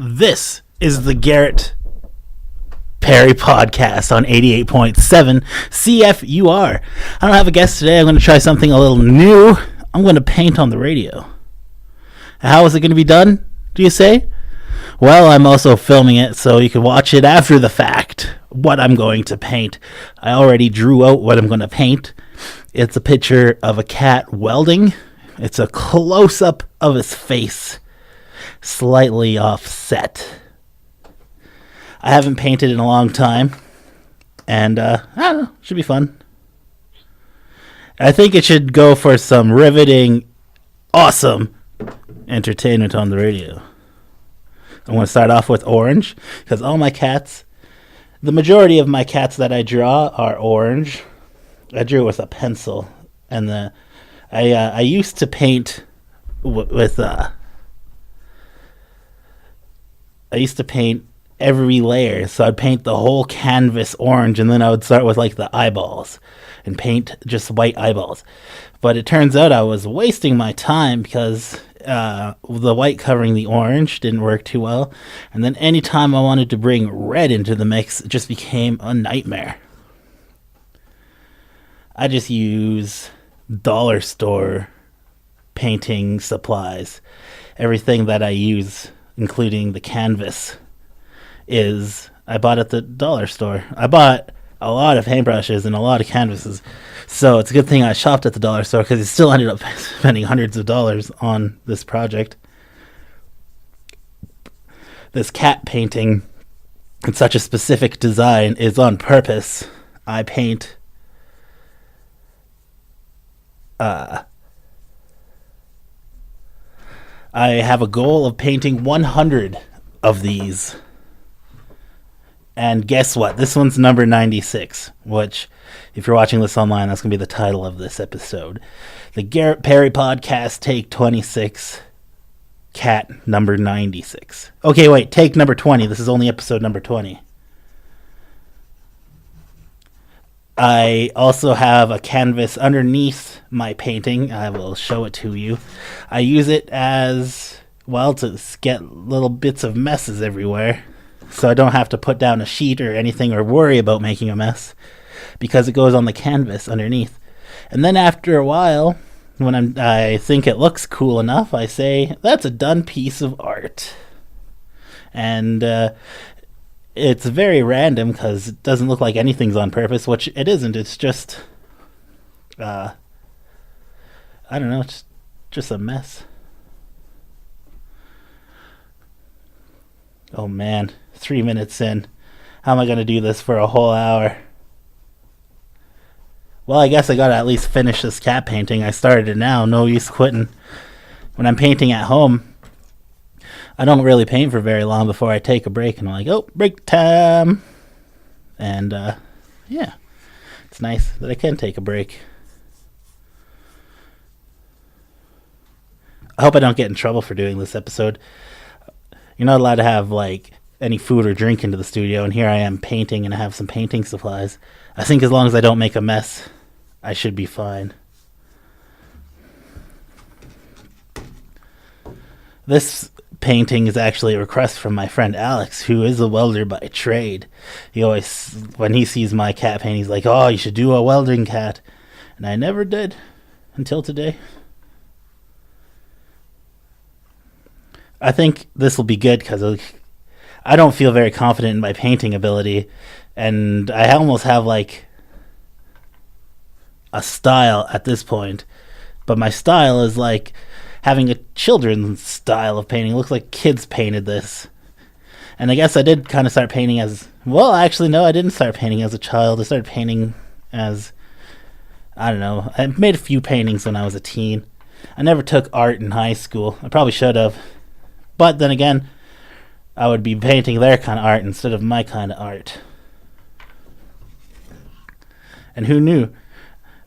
This is the Garrett Perry podcast on 88.7 CFUR. I don't have a guest today. I'm going to try something a little new. I'm going to paint on the radio. How is it going to be done, do you say? Well, I'm also filming it so you can watch it after the fact, what I'm going to paint. I already drew out what I'm going to paint. It's a picture of a cat welding. It's a close-up of his face, slightly offset. I haven't painted in a long time, and I don't know, should be fun. I think it should go for some riveting, awesome entertainment on the radio. I'm going to start off with orange, because all my cats, the majority of my cats that I draw are orange. I drew with a pencil, and I used to paint with I used to paint every layer, so I'd paint the whole canvas orange, and then I would start with like the eyeballs and paint just white eyeballs. But it turns out I was wasting my time because the white covering the orange didn't work too well, and then anytime I wanted to bring red into the mix, it just became a nightmare. I just use dollar store painting supplies. Everything that I use, including the canvas, I bought at the dollar store. I bought a lot of paintbrushes and a lot of canvases, so it's a good thing I shopped at the dollar store, because it still ended up spending hundreds of dollars on this project. This cat painting, it's such a specific design, is on purpose. I paint I have a goal of painting 100 of these. And guess what? This one's number 96, which, if you're watching this online, that's going to be the title of this episode. The Garrett Perry Podcast, take 26, cat number 96. Okay, wait, take number 20. This is only episode number 20. I also have a canvas underneath my painting. I will show it to you. I use it as, well, to get little bits of messes everywhere, so I don't have to put down a sheet or anything or worry about making a mess, because it goes on the canvas underneath. And then after a while, when I think it looks cool enough, I say, that's a done piece of art. And it's very random, because it doesn't look like anything's on purpose, which it isn't. It's just, I don't know, it's just a mess. Oh man, 3 minutes in. How am I going to do this for a whole hour? Well, I guess I got to at least finish this cat painting. I started it now, no use quitting. When I'm painting at home, I don't really paint for very long before I take a break, and I'm like, oh, break time. And yeah, it's nice that I can take a break. I hope I don't get in trouble for doing this episode. You're not allowed to have like any food or drink into the studio, and here I am painting, and I have some painting supplies. I think as long as I don't make a mess, I should be fine. This painting is actually a request from my friend Alex, who is a welder by trade. He always, when he sees my cat painting, he's like, oh, you should do a welding cat. And I never did until today. I think this will be good, because I don't feel very confident in my painting ability, and I almost have like a style at this point, but my style is like having a children's style of painting. It looks like kids painted this. And I guess I did kind of start painting as, well, actually, no, I didn't start painting as a child. I started painting as, I don't know, I made a few paintings when I was a teen. I never took art in high school. I probably should have. But then again, I would be painting their kind of art instead of my kind of art. And who knew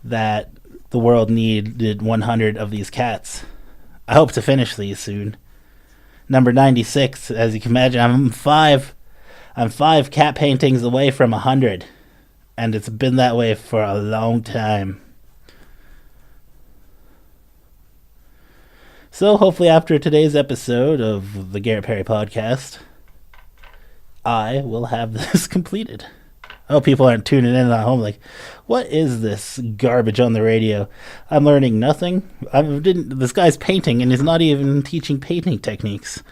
that the world needed 100 of these cats? I hope to finish these soon. Number 96, as you can imagine, I'm five cat paintings away from 100, and it's been that way for a long time. So hopefully after today's episode of the Garrett Perry podcast, I will have this completed. Oh, people aren't tuning in at home like, what is this garbage on the radio? I'm learning nothing. This guy's painting and he's not even teaching painting techniques.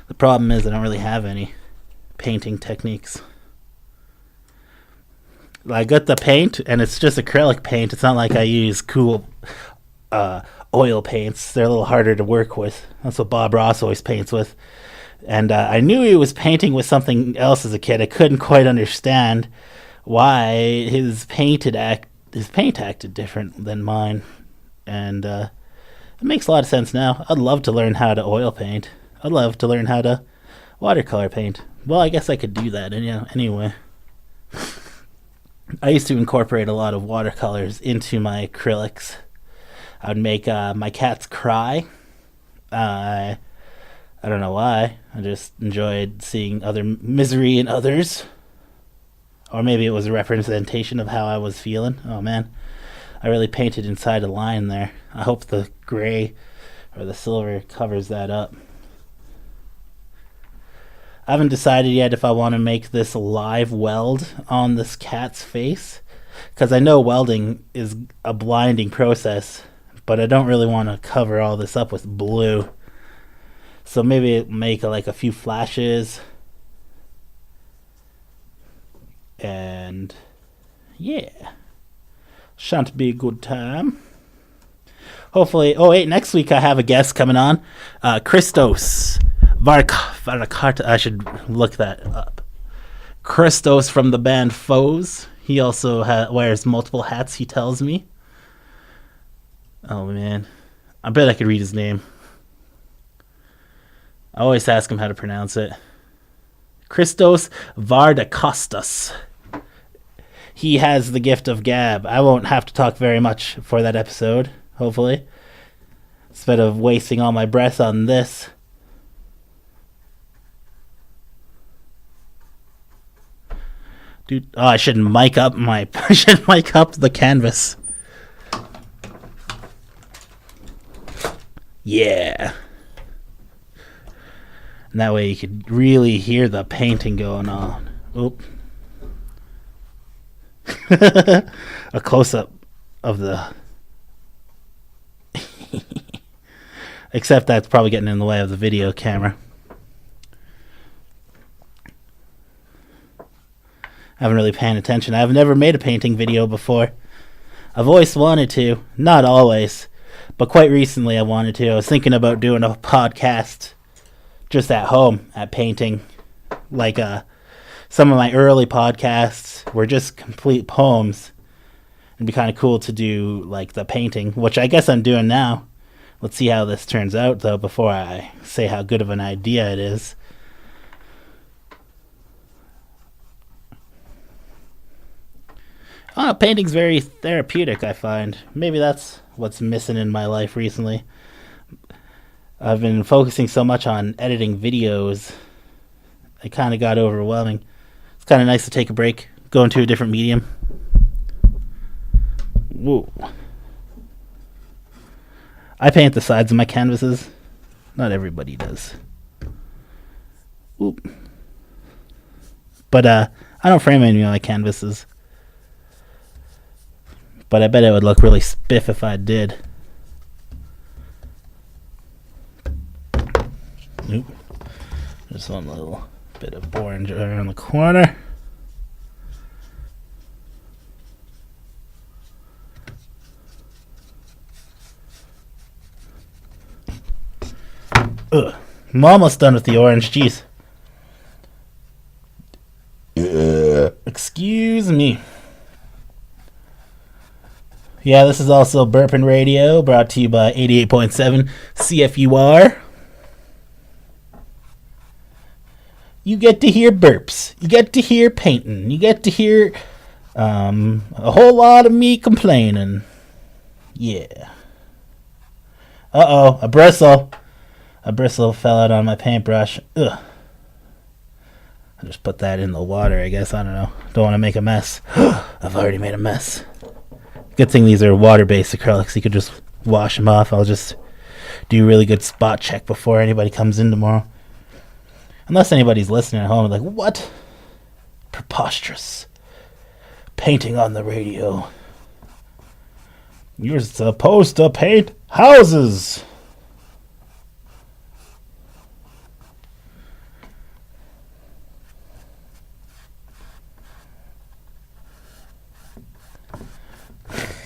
The problem is I don't really have any painting techniques. I got the paint and it's just acrylic paint. It's not like I use cool oil paints. They're a little harder to work with. That's what Bob Ross always paints with. And I knew he was painting with something else as a kid. I couldn't quite understand why his paint acted different than mine. And it makes a lot of sense now. I'd love to learn how to oil paint. I'd love to learn how to watercolor paint. Well, I guess I could do that anyway. I used to incorporate a lot of watercolors into my acrylics. I would make my cats cry. I don't know why. I just enjoyed seeing misery in others. Or maybe it was a representation of how I was feeling. Oh man, I really painted inside a line there. I hope the gray or the silver covers that up. I haven't decided yet if I want to make this live weld on this cat's face, because I know welding is a blinding process, but I don't really want to cover all this up with blue. So maybe make like a few flashes. And yeah, shan't be a good time. Hopefully, next week I have a guest coming on, Christos Varakarta. I should look that up. Christos from the band Foes. He also wears multiple hats, he tells me. Oh man, I bet I could read his name. I always ask him how to pronounce it. Christos Vardakostas. He has the gift of gab. I won't have to talk very much for that episode, hopefully. Instead of wasting all my breath on this. Dude, I should mic up the canvas. Yeah. And that way you could really hear the painting going on. Oop. A close-up of the... Except that's probably getting in the way of the video camera. I haven't really paid attention. I've never made a painting video before. I've always wanted to. Not always. But quite recently I wanted to. I was thinking about doing a podcast just at home at painting. Like some of my early podcasts were just complete poems. It'd be kind of cool to do like the painting, which I guess I'm doing now. Let's see how this turns out though before I say how good of an idea it is. Painting's very therapeutic, I find. Maybe that's what's missing in my life recently. I've been focusing so much on editing videos, it kind of got overwhelming. It's kind of nice to take a break, go into a different medium. Whoa. I paint the sides of my canvases. Not everybody does. Oop. But I don't frame any of my canvases. But I bet it would look really spiff if I did. Oop. Just one little bit of orange around the corner. Ugh. I'm almost done with the orange. Jeez. Excuse me. Yeah, this is also Burpin' Radio, brought to you by 88.7 CFUR. You get to hear burps. You get to hear painting. You get to hear a whole lot of me complaining. Yeah. Uh-oh, a bristle. A bristle fell out on my paintbrush. Ugh. I just put that in the water, I guess. I don't know. Don't want to make a mess. I've already made a mess. Good thing these are water-based acrylics. You could just wash them off. I'll just do a really good spot check before anybody comes in tomorrow. Unless anybody's listening at home, like, what? Preposterous. Painting on the radio. You're supposed to paint houses.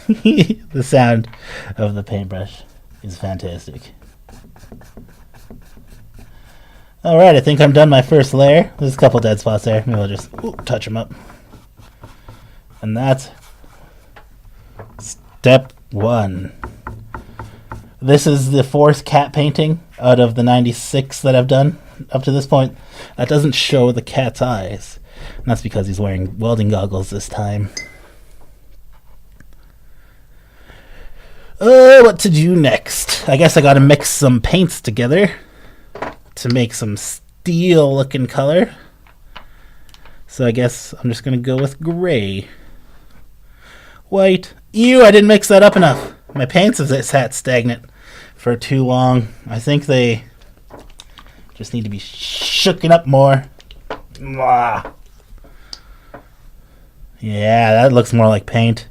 The sound of the paintbrush is fantastic. Alright, I think I'm done my first layer. There's a couple dead spots there. Maybe I'll just touch them up. And that's step 1. This is the 4th cat painting out of the 96 that I've done up to this point. That doesn't show the cat's eyes. And that's because he's wearing welding goggles this time. What to do next? I guess I gotta mix some paints together to make some steel looking color. So I guess I'm just gonna go with gray. White. Ew, I didn't mix that up enough. My paints have sat stagnant for too long. I think they just need to be shooken up more. Mwah. Yeah, that looks more like paint.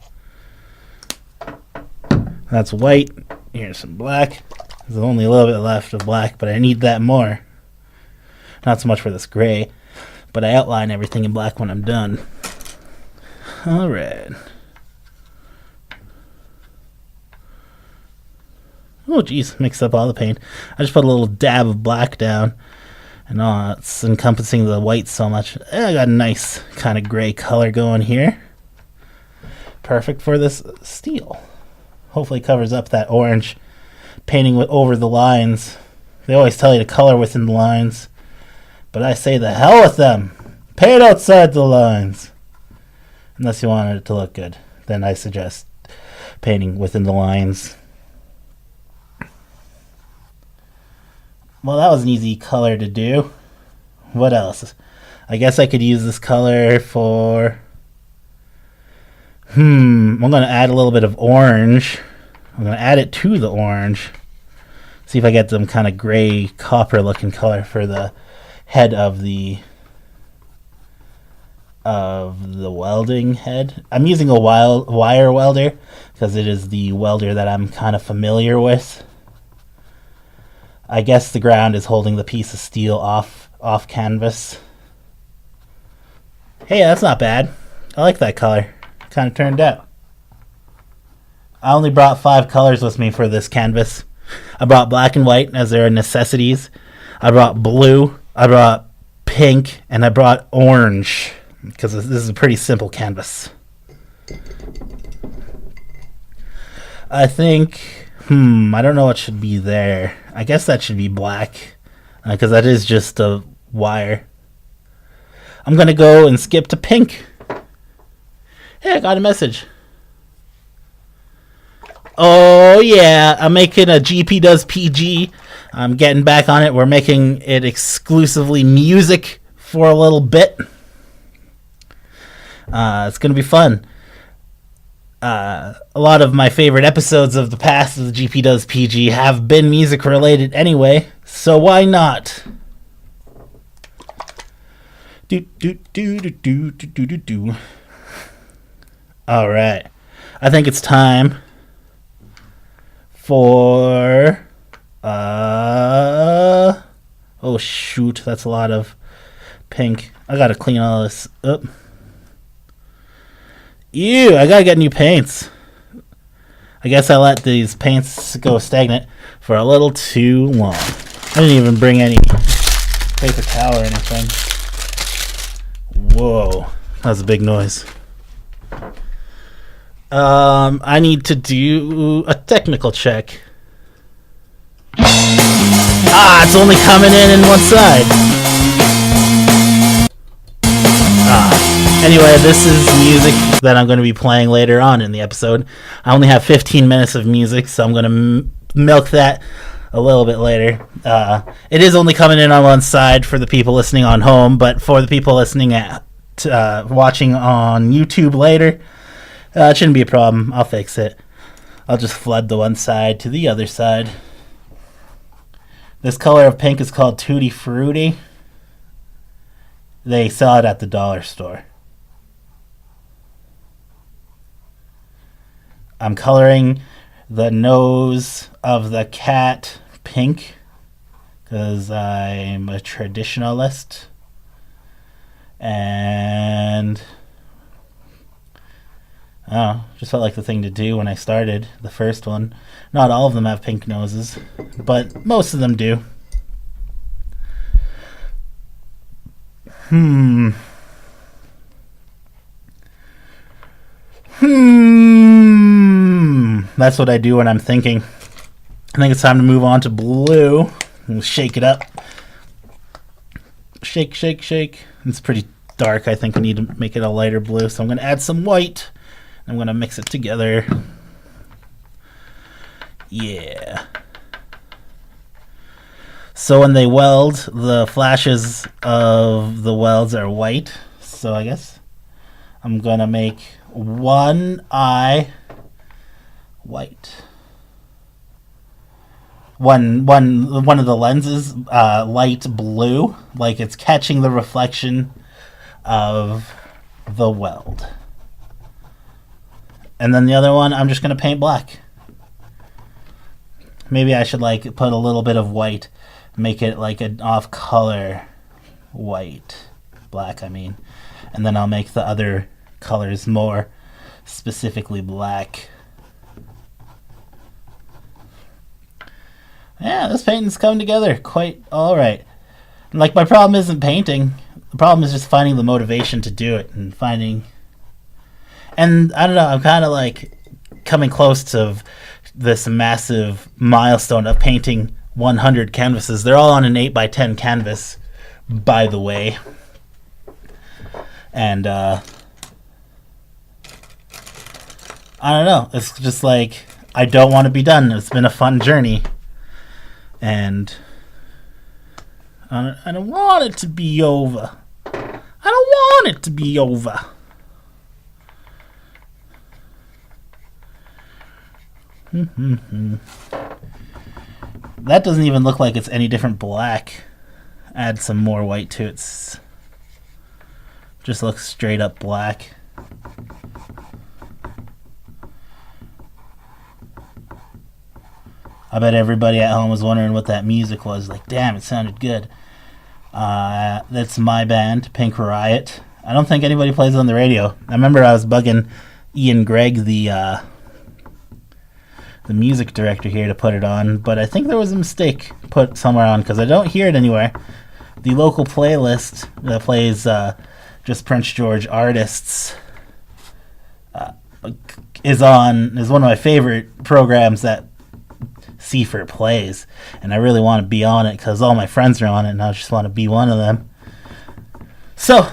That's white. Here's some black. There's only a little bit left of black, but I need that more. Not so much for this gray, but I outline everything in black when I'm done. Alright. Oh geez, mixed up all the paint. I just put a little dab of black down, and it's encompassing the white so much. I got a nice kind of gray color going here. Perfect for this steel. Hopefully covers up that orange painting over the lines. They always tell you to color within the lines, but I say the hell with them. Paint outside the lines. Unless you want it to look good, then I suggest painting within the lines. Well, that was an easy color to do. What else? I guess I could use this color for... I'm going to add a little bit of orange. I'm going to add it to the orange. See if I get some kind of gray copper looking color for the head of the welding head. I'm using a wire welder because it is the welder that I'm kind of familiar with. I guess the ground is holding the piece of steel off canvas. Hey, that's not bad. I like that color. Kind of turned out. I only brought 5 colors with me for this canvas. I brought black and white as their necessities. I brought blue. I brought pink, and I brought orange because this is a pretty simple canvas. I think, I don't know what should be there. I guess that should be black because that is just a wire. I'm going to go and skip to pink. Hey, I got a message. Oh, yeah. I'm making a GP Does PG. I'm getting back on it. We're making it exclusively music for a little bit. It's going to be fun. A lot of my favorite episodes of the past of the GP Does PG have been music related anyway, so why not? Alright. I think it's time for... oh shoot, that's a lot of pink. I gotta clean all this up. Ew, I gotta get new paints. I guess I let these paints go stagnant for a little too long. I didn't even bring any paper towel or anything. Whoa, that was a big noise. I need to do a technical check. It's only coming in one side. Anyway, this is music that I'm going to be playing later on in the episode. I only have 15 minutes of music, so I'm going to milk that a little bit later. It is only coming in on one side for the people listening on home, but for the people listening watching on YouTube later, it shouldn't be a problem. I'll fix it. I'll just flood the one side to the other side. This color of pink is called Tutti Frutti. They sell it at the dollar store. I'm coloring the nose of the cat pink because I'm a traditionalist. And just felt like the thing to do when I started the first one. Not all of them have pink noses, but most of them do. That's what I do when I'm thinking. I think it's time to move on to blue. We'll shake it up. Shake, shake, shake. It's pretty dark. I think I need to make it a lighter blue, so I'm going to add some white. I'm going to mix it together. Yeah. So when they weld, the flashes of the welds are white. So I guess I'm going to make one eye white. One of the lenses light blue, like it's catching the reflection of the weld. And then the other one, I'm just going to paint black. Maybe I should like put a little bit of white, make it like an off-color white. Black, I mean. And then I'll make the other colors more specifically black. Yeah, this painting's coming together quite alright. Like, my problem isn't painting. The problem is just finding the motivation to do it and finding... And I don't know, I'm kind of like coming close to this massive milestone of painting 100 canvases. They're all on an 8x10 canvas, by the way. And I don't know, it's just like I don't want to be done. It's been a fun journey. And I don't want it to be over. I don't want it to be over. That doesn't even look like it's any different black. Add some more white to it. Just looks straight up black. I bet everybody at home was wondering what that music was. Like, damn, it sounded good. That's my band, Pink Riot. I don't think anybody plays it on the radio. I remember I was bugging Ian Gregg, the music director here, to put it on, but I think there was a mistake put somewhere on because I don't hear it anywhere. The local playlist that plays just Prince George artists is one of my favorite programs that Seaford plays, and I really want to be on it because all my friends are on it and I just want to be one of them. So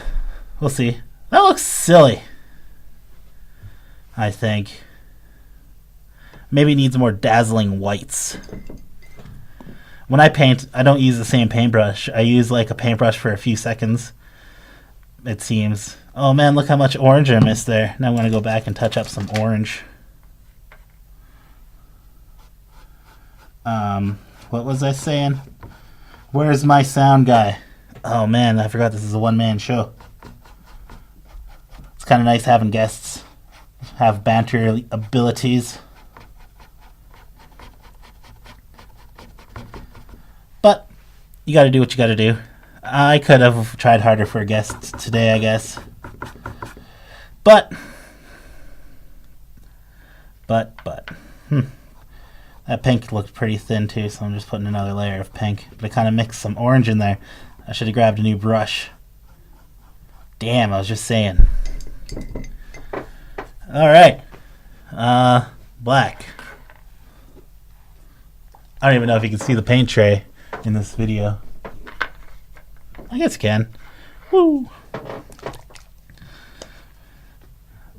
we'll see. That looks silly, I think. Maybe it needs more dazzling whites. When I paint, I don't use the same paintbrush. I use like a paintbrush for a few seconds, it seems. Oh man, look how much orange I missed there. Now I'm going to go back and touch up some orange. What was I saying? Where's my sound guy? Oh man, I forgot this is a one-man show. It's kind of nice having guests have banter abilities. But you gotta do what you gotta do. I could have tried harder for a guest today, I guess. But. That pink looked pretty thin too, so I'm just putting another layer of pink. But I kind of mixed some orange in there. I should have grabbed a new brush. Damn, I was just saying. Alright. Black. I don't even know if you can see the paint tray in this video. I guess you can. Woo!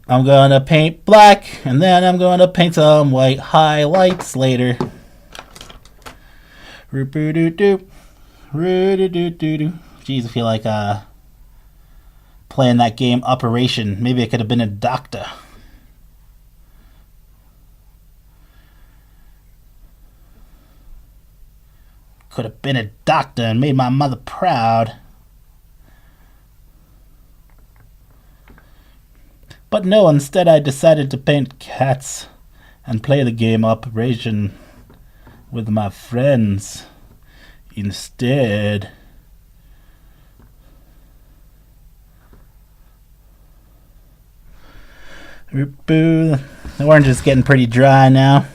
I'm gonna paint black, and then I'm gonna paint some white highlights later. Jeez, I feel like playing that game Operation. Maybe I could have been a doctor. Could have been a doctor and made my mother proud. But no, instead I decided to paint cats and play the game Operation with my friends instead. The orange is getting pretty dry now.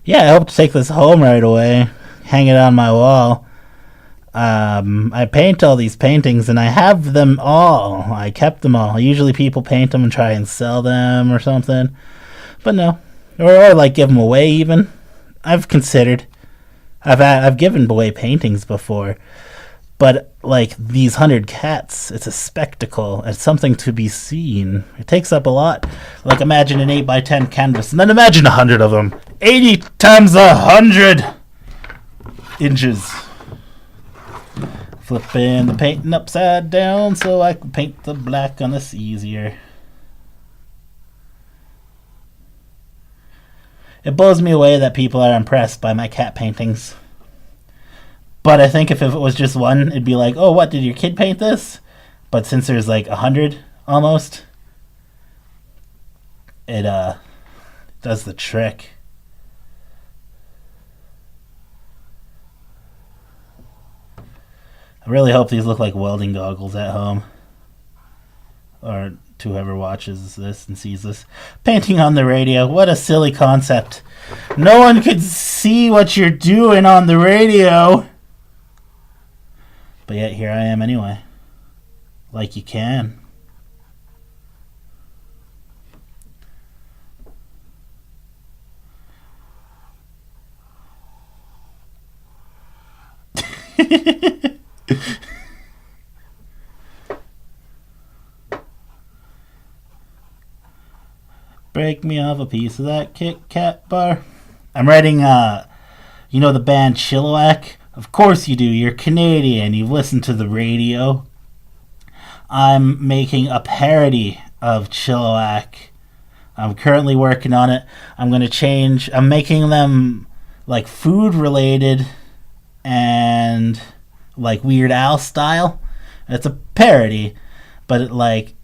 Yeah, I hope to take this home right away. Hang it on my wall. I paint all these paintings, and I have them all. I kept them all. Usually people paint them and try and sell them or something. But no. Or like give them away even. I've considered. I've given away paintings before. But like these 100 cats, it's a spectacle. It's something to be seen. It takes up a lot. Like imagine an 8x10 canvas, and then imagine 100 of them. 80 times 100 inches. Flipping the painting upside down so I can paint the black on this easier. It blows me away that people are impressed by my cat paintings. But I think if it was just one, it'd be like, oh, what, did your kid paint this? But since there's like 100 almost, it does the trick. I really hope these look like welding goggles at home. Or to whoever watches this and sees this. Painting on the radio, what a silly concept. No one could see what you're doing on the radio. But yet here I am anyway. Like you can. Break me off a piece of that Kit Kat bar. I'm writing, you know the band Chilliwack? Of course you do. You're Canadian. You've listened to the radio. I'm making a parody of Chilliwack. I'm currently working on it. I'm going to change. I'm making them like food related and like Weird Al style. It's a parody, but it like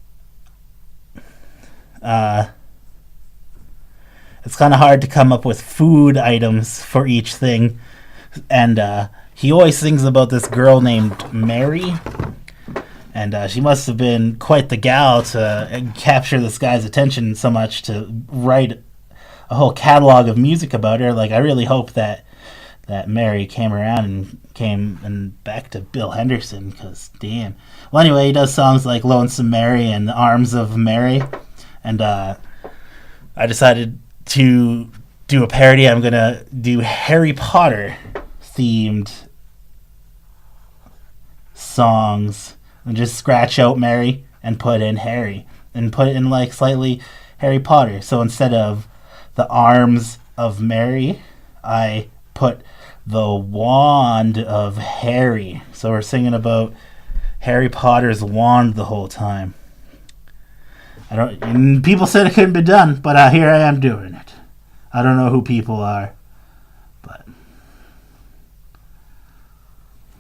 it's kind of hard to come up with food items for each thing. And he always sings about this girl named Mary. And she must have been quite the gal to capture this guy's attention so much to write a whole catalog of music about her. Like, I really hope that Mary came around and came and back to Bill Henderson, because damn. Well, anyway, he does songs like Lonesome Mary and The Arms of Mary. And I decided to do a parody. I'm going to do Harry Potter themed songs and just scratch out Mary and put in Harry and put it in like slightly Harry Potter. So instead of the arms of Mary, I put the wand of Harry. So we're singing about Harry Potter's wand the whole time. And people said it couldn't be done, but here I am doing it. I don't know who people are, but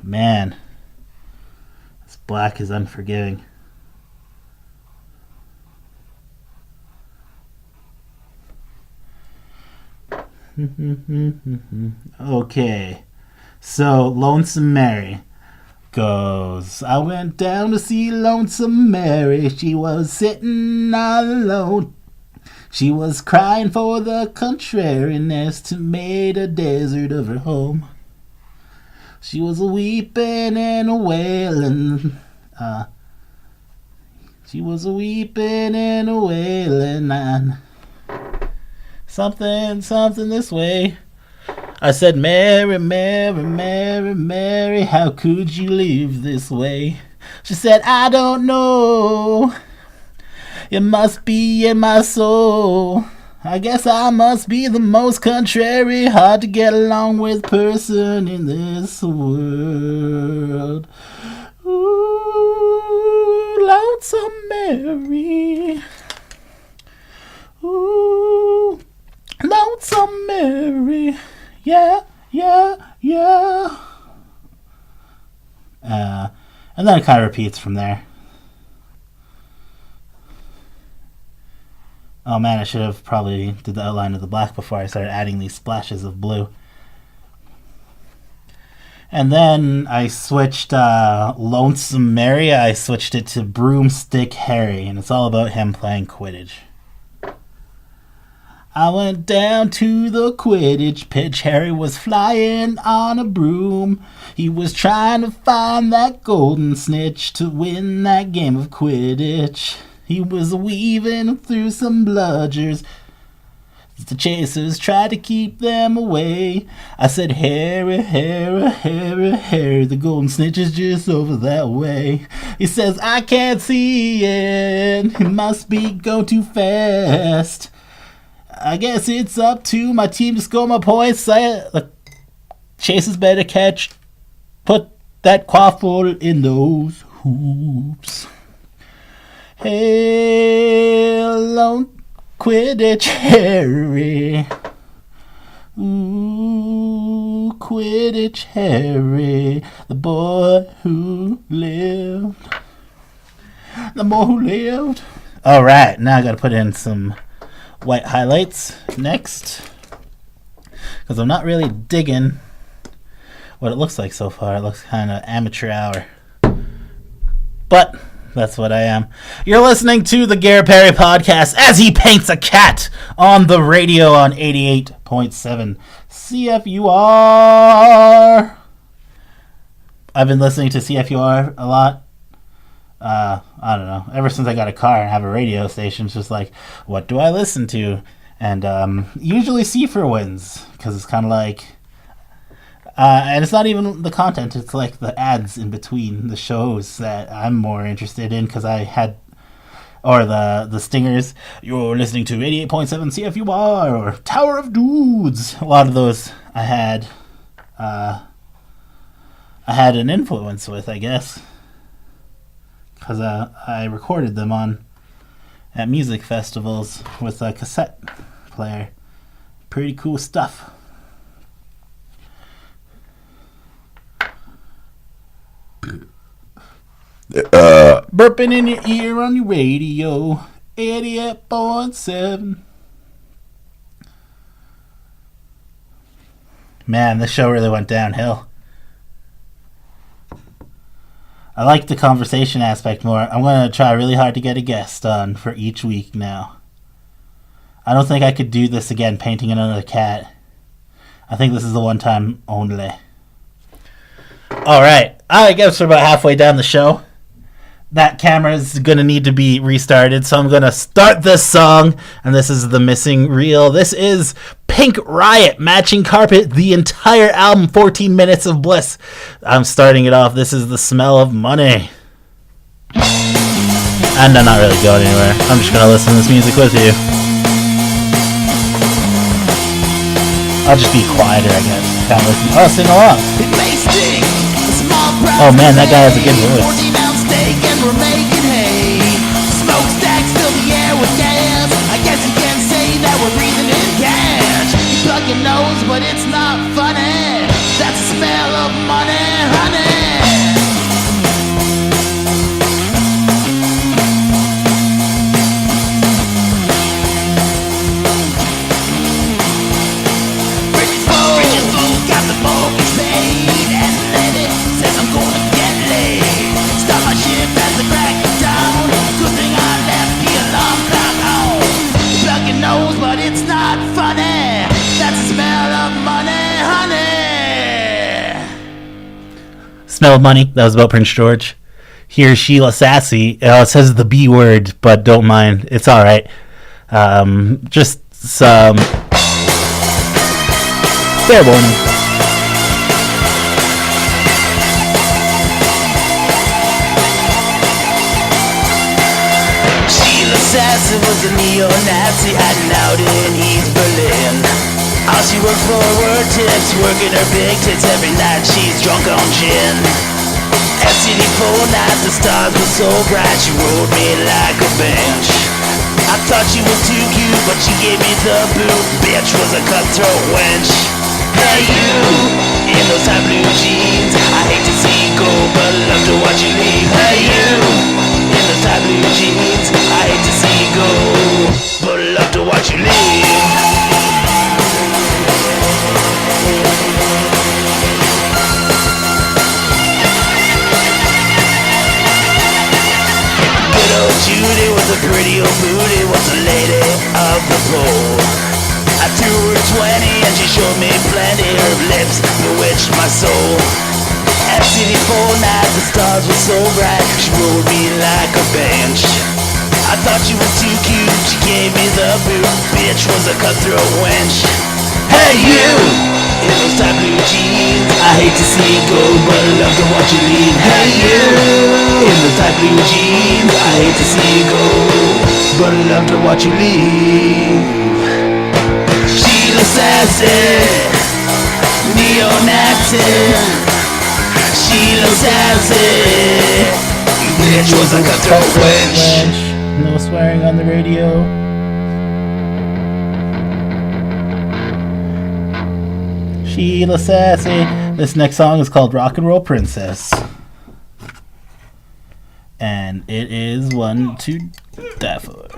man, this black is unforgiving. Okay, so Lonesome Mary goes, I went down to see Lonesome Mary. She was sitting all alone. She was crying for the contrariness to made a desert of her home. She was a weeping and a wailing. She was a weeping and a wailing and something this way. I said, Mary, Mary, Mary, Mary, how could you live this way? She said, I don't know. It must be in my soul. I guess I must be the most contrary, hard to get along with person in this world. Ooh, Lonesome Mary. Ooh, Lonesome Mary. Yeah, yeah, yeah. And then it kind of repeats from there. Oh man, I should have probably did the outline of the black before I started adding these splashes of blue. And then I switched Lonesome Mary, I switched it to Broomstick Harry, and it's all about him playing Quidditch. I went down to the Quidditch pitch. Harry was flying on a broom. He was trying to find that golden snitch to win that game of Quidditch. He was weaving through some bludgers. The chasers tried to keep them away. I said, Harry, Harry, Harry, Harry, the golden snitch is just over that way. He says, I can't see it. It must be going too fast. I guess it's up to my team to score my points. The chasers better catch. Put that quaffle in those hoops. Hey, lone Quidditch Harry. Ooh, Quidditch Harry. The boy who lived. The boy who lived. Alright, now I gotta put in some white highlights next, because I'm not really digging what it looks like so far. It looks kind of amateur hour, but that's what I am. You're listening to the Garrett Perry podcast as he paints a cat on the radio on 88.7 CFUR. I've been listening to CFUR a lot. I don't know, ever since I got a car and have a radio station, it's just like, what do I listen to? And usually Cipher wins, because it's kind of like, and it's not even the content, it's like the ads in between the shows that I'm more interested in, because I had, or the stingers, you're listening to 88.7 CFUR, or Tower of Dudes, a lot of those I had an influence with, I guess. Because I recorded them at music festivals with a cassette player. Pretty cool stuff. Burping in your ear on your radio, 88.7. Man, this show really went downhill. I like the conversation aspect more. I'm going to try really hard to get a guest on for each week now. I don't think I could do this again, painting another cat. I think this is the one time only. Alright, I guess we're about halfway down the show. That camera is going to need to be restarted, so I'm going to start this song, and this is the missing reel. This is Pink Riot, Matching Carpet, the entire album, 14 Minutes of Bliss. I'm starting it off. This is The Smell of Money. And I'm not really going anywhere. I'm just going to listen to this music with you. I'll just be quieter, I guess. Can't listen. Oh, sing along. Oh man, that guy has a good voice. We're making hay. Smokestacks fill the air with gas. I guess you can say that we're breathing in cash. You plug your nose, but it's not funny. That's the smell of money, honey. Bridges full, got the mortgage paid, and the lady says I'm gonna get laid. Stop my ship as I crack it down. Good thing I left the alarm clock on. You plug your nose, but it's not funny. That's the smell of money, honey. Smell of Money. That was about Prince George. Here's Sheila Sassy. It says the B word, but don't mind. It's alright. Just some fair warning. Assassin was a neo-Nazi hiding out in East Berlin. All she worked for were tips, working her big tits every night. She's drunk on gin. SCD-4 nights, the stars were so bright, she rode me like a bench. I thought she was too cute, but she gave me the boot. Bitch was a cutthroat wench. Hey you, in those tight blue jeans, I hate to see you go, but love to watch you leave. Hey you, in those tight blue jeans, I hate to see you go, but love to watch you leave. Judy was a pretty old booty, was a lady of the pole. I threw her 20 and she showed me plenty. Her lips bewitched my soul. At City 4 night, the stars were so bright, she rolled me like a bench. I thought she was too cute, she gave me the boot. Bitch was a cutthroat wench. Hey you, in those tight blue jeans, I hate to see you go, but I love to watch you leave. Hey you, in those tight blue jeans, I hate to see you go, but I love to watch you leave. Sheila Sassy, neo-Nazi. Sheila Sassy, bitch was a cutthroat wench. No swearing on the radio. Sheila Sassy. This next song is called Rock and Roll Princess. And it is one to die for.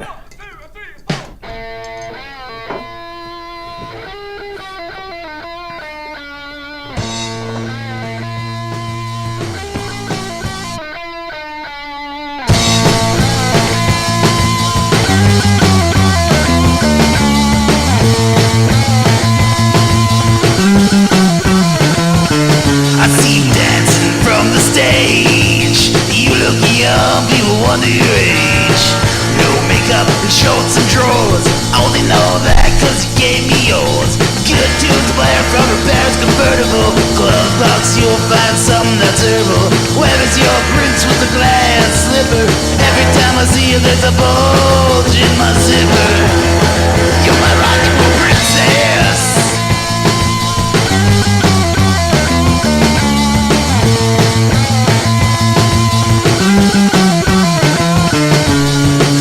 I see you dancing from the stage. You look young, people wonder your age. No makeup and shorts and drawers. I only know that cause you gave me yours. Good tunes blare from her Paris convertible. Glove box, you'll find something that's herbal. Where is your prince with the glass slipper? Every time I see you there's a bulge in my zipper. You're my rock and roll princess.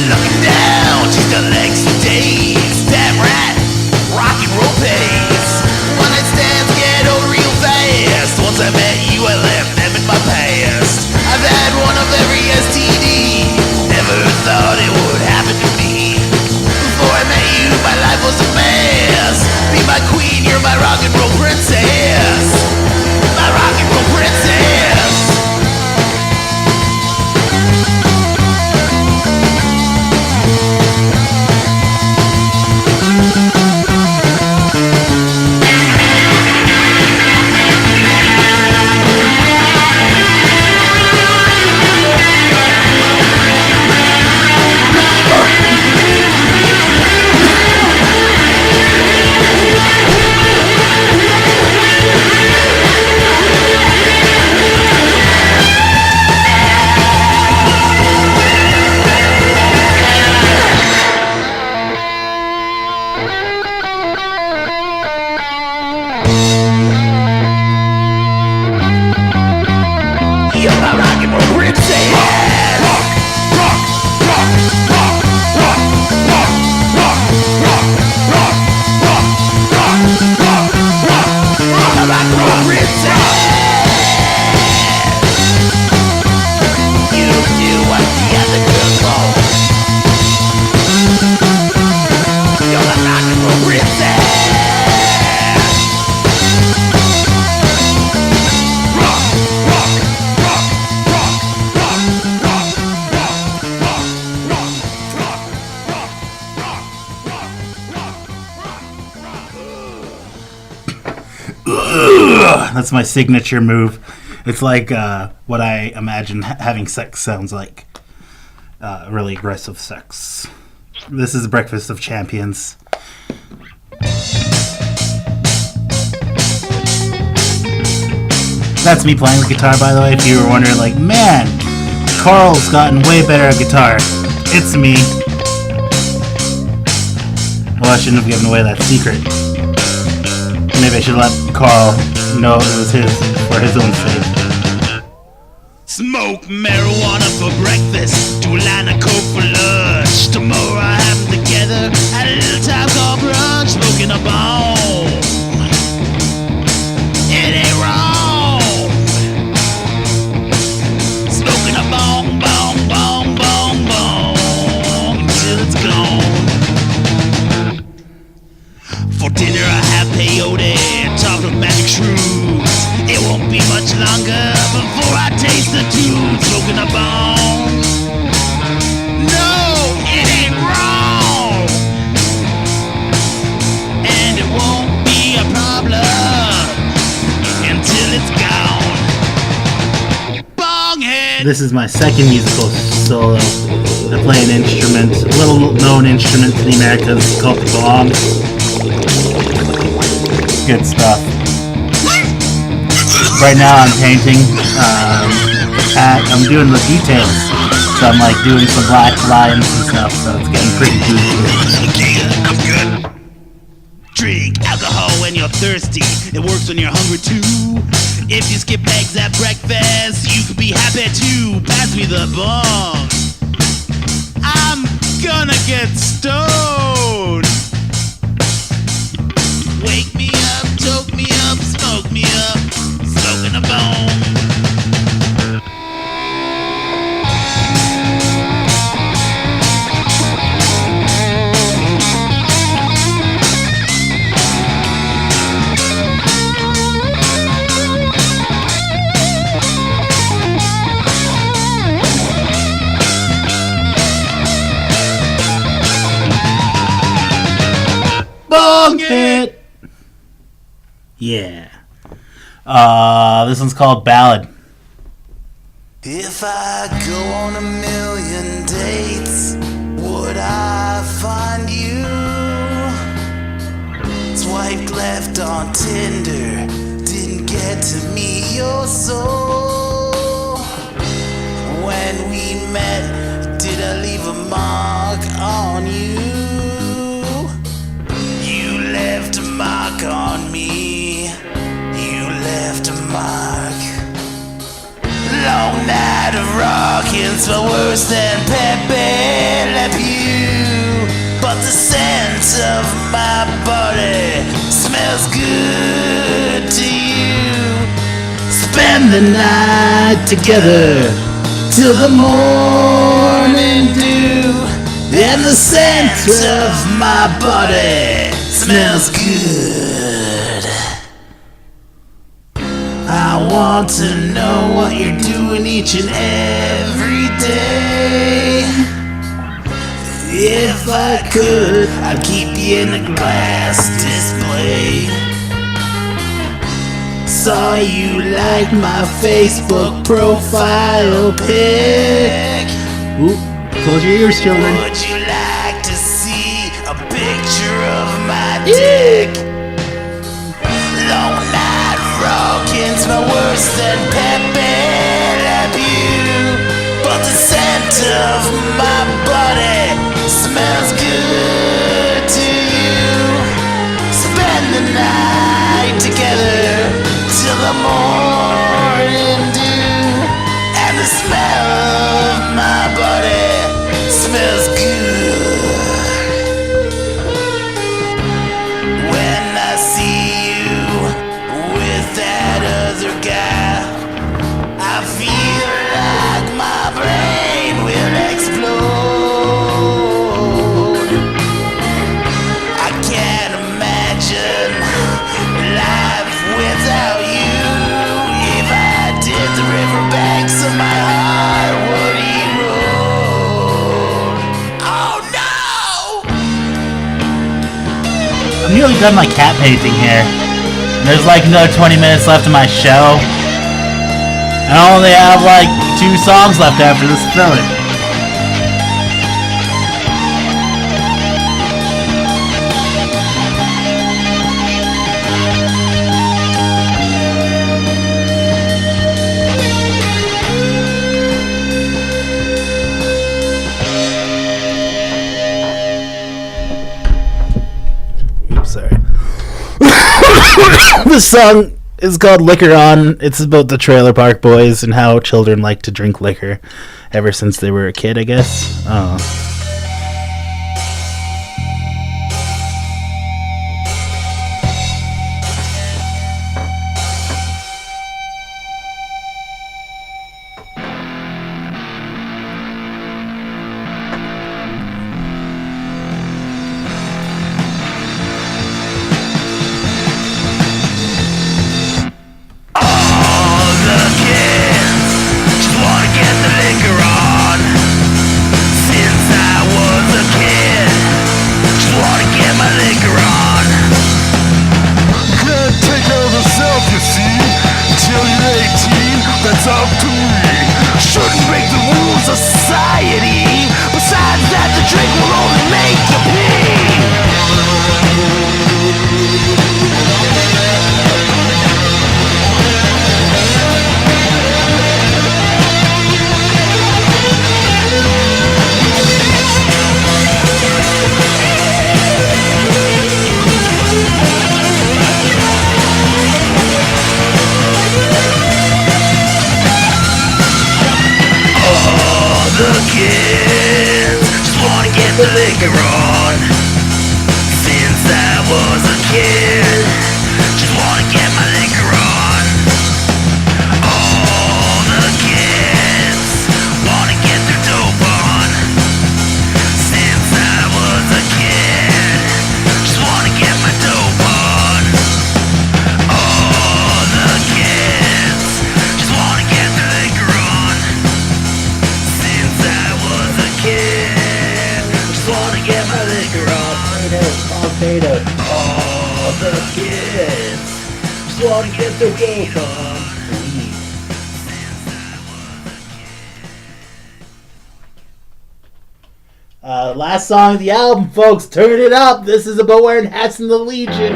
Looking down, she's got legs for days. Damn right, rock and roll pace. One night stands get old real fast. Once I met you, I left them in my past. I've had one of every STD. Never thought it would happen to me. Before I met you, my life was a mess. Be my queen, you're my rock and roll princess. My rock and roll princess. You're my rock and roll princess. Rock, rock, rock, rock, rock, rock, rock, rock, rock, rock, rock, rock, rock, rock, my rock and roll princess. You do what the other girls want. You're my rock and roll princess. That's my signature move. It's like what I imagine having sex sounds like. Really aggressive sex. This is Breakfast of Champions. That's me playing the guitar, by the way, if you were wondering, like, man, Carl's gotten way better at guitar. It's me. Well, I shouldn't have given away that secret. Maybe I should let Carl know it was his, for his own sake. Smoke marijuana for breakfast, do a line of coke for lunch. Tomorrow I have them together at a little time called brunch, smoking a bone. This is my second musical solo. I play an instrument, a little known instrument in the Americas called the gong. Good stuff. Right now I'm painting. I'm doing the details. So I'm like doing some black lines and stuff, so it's getting pretty goofy. I'm good. Drink alcohol when you're thirsty. It works when you're hungry too. If you skip eggs at breakfast, you could be happy too. Pass me the bong. I'm gonna get stoned. Wake me up, choke me up, smoke me up, smoking a bone. Bong hit! Yeah. This one's called Ballad. If I go on 1,000,000 dates, would I find you? Swiped left on Tinder, didn't get to meet your soul. When we met, did I leave a mark on you? You left a mark on me. You left a mark. Long night of rocking's far worse than Pepe Le Pew. But the scent of my body smells good to you. Spend the night together till the morning dew. And the scent of my body smells good. I want to know what you're doing each and every day. If I could, I'd keep you in a glass display. Saw you like my Facebook profile pic. Ooh, close your ears, children. Would you like to see a picture of my dick? Long night rocking's no worse than Pepe Le Pew. But the scent of my body smells good to you. Spend the night together till the morning dew. And the smell of my body smells good. When I see you with that other guy, I feel like my brain will explode. I can't imagine life without you. If I did, the riverbanks of my heart would erode. Oh no! I'm nearly done my cat painting here. There's like another 20 minutes left of my show. And I only have like 2 songs left after this filler. Oops, sorry. This song is called Liquor On. It's about the Trailer Park Boys and how children like to drink liquor ever since they were a kid, I guess. It's up to me. Shouldn't drink will only make you pee. The kids just wanna get the liquor on. Since I was a kid, just wanna get my liquor on. All the kids wanna get their dope on. Since I was a kid, just wanna get my dope on. All the kids just wanna get their liquor on. Since I was a kid, just wanna get my liquor on. All the kids just wanna get their dope on. Last song of the album, folks. Turn it up. This is about wearing hats in the Legion.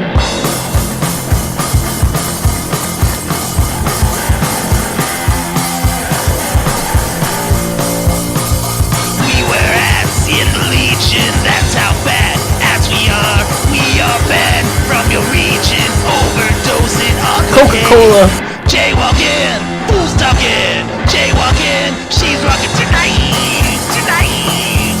We wear hats in the Legion, that's how bad as we are. We are banned from your region, overdosing on Coca-Cola. Jaywalking, who's talking? Jaywalking, she's rocking tonight, tonight.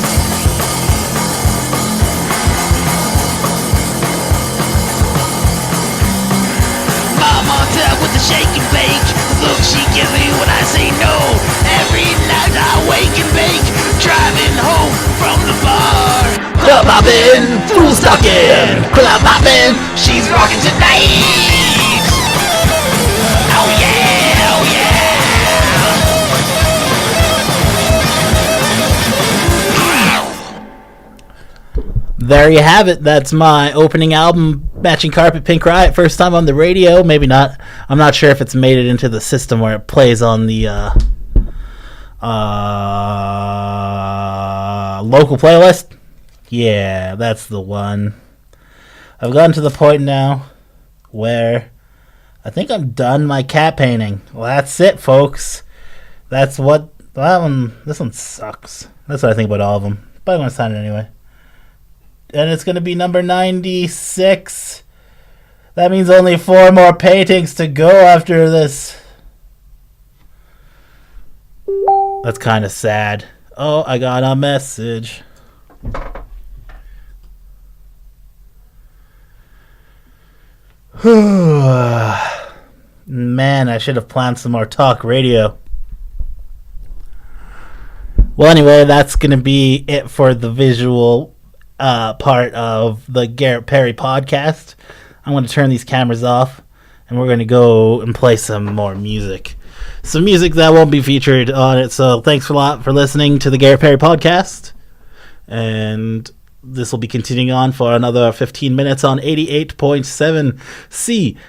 Mama tell with the shake and bake, look she gives me when I say no. Every night I wake and bake, driving home from the bar. Club hopping, fool stalking, club hopping, she's rocking tonight. Oh yeah, oh yeah. There you have it. That's my opening album, Matching Carpet, Pink Riot. First time on the radio. Maybe not. I'm not sure if it's made it into the system where it plays on the local playlist. Yeah, that's the one. I've gotten to the point now where I think I'm done my cat painting. Well, that's it, folks. That's what that one. This one sucks. That's what I think about all of them. But I'm gonna sign it anyway. And it's gonna be number 96. That means only 4 more paintings to go after this. That's kind of sad. Oh, I got a message. Man, I should have planned some more talk radio. Well, anyway, that's going to be it for the visual part of the Garrett Perry podcast. I'm going to turn these cameras off, and we're going to go and play some more music. Some music that won't be featured on it. So thanks a lot for listening to the Garrett Perry podcast. And this will be continuing on for another 15 minutes on 88.7 CFUR.